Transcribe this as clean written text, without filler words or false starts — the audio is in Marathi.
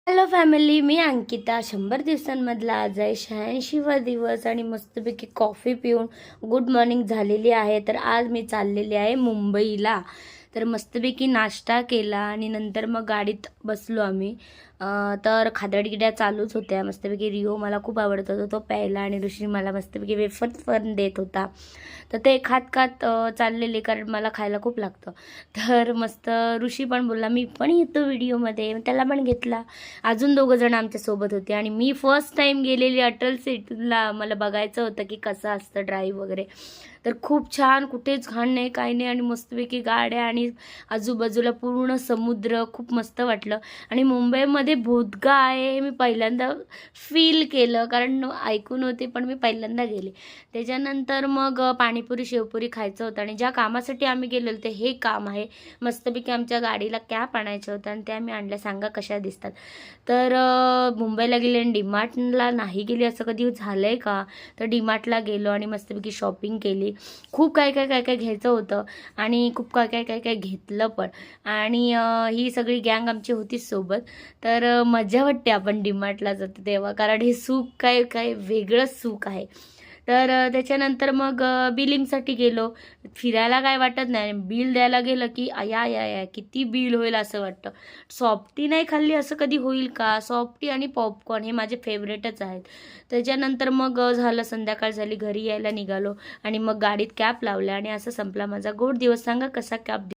हॅलो फॅमिली, मी अंकिता. 100 दिवसांमधला आज आहे 86वा दिवस आणि मस्तपैकी कॉफी पिऊन गुड मॉर्निंग झालेली आहे. तर आज मी चाललेली आहे मुंबईला. तर मस्तपैकी नाश्ता केला आणि नंतर मग गाडीत बसलो आम्ही. तर खादडगिड्या चालूच होत्या मस्तपैकी. रिओ मला खूप आवडत होता तो प्यायला आणि ऋषी मला मस्तपैकी वेफर्स पण देत होता. तर ते खात खात चाललेले, कारण मला खायला खूप लागतं. तर मस्त ऋषी पण बोलला मी पण येतो व्हिडिओमध्ये, त्याला पण घेतला. अजून दोघं जण आमच्यासोबत होते आणि मी फर्स्ट टाईम गेलेली अटल सेटूला. मला बघायचं होतं की कसं असतं ड्राईव्ह वगैरे. तर खूप छान, कुठेच घाण नाही काही नाही आणि मस्तपैकी गाड्या आणि आजूबाजूला पूर्ण समुद्र. खूप मस्त वाटलं. आणि मुंबईमध्ये भोदगा आहे हे मी पहिल्यांदा फील केलं, कारण ऐकून होते पण मी पहिल्यांदा गेले. त्याच्यानंतर मग पाणीपुरी शेवपुरी खायचं होतं आणि ज्या कामासाठी आम्ही गेलेलो ते हे काम आहे. मस्तपैकी आमच्या गाडीला कॅप आणायच्या होत्या आणि त्या मी आणल्या. सांगा कशा दिसतात. तर मुंबईला गेले आणि डीमार्टला नाही गेली असं कधी झालं आहे का. तर डीमार्टला गेलो आणि मस्तपैकी शॉपिंग केली. खूप काय काय काय काय घ्यायचं होतं आणि खूप काय काय काय काय घेतलं पण. आणि ही सगळी गँग आमची होती सोबत. तर मजा वाटते आपण डीमार्टला जातो तेव्हा, कारण हे सुख काय काय वेगळंच सुख आहे. तर त्याच्यानंतर मग बिलिंगसाठी गेलो. फिरायला काय वाटत नाही, बिल द्यायला गेलं की या या या किती बिल होईल असं वाटतं. सॉफ्टी नाही खाल्ली असं कधी होईल का. सॉफ्टी आणि पॉपकॉर्न हे माझे फेवरेटच आहेत. त्याच्यानंतर मग झालं, संध्याकाळ झाली, घरी यायला निघालो आणि मग गाडीत कॅप लावल्या आणि असं संपला माझा गोड दिवस. सांगा कसा कॅप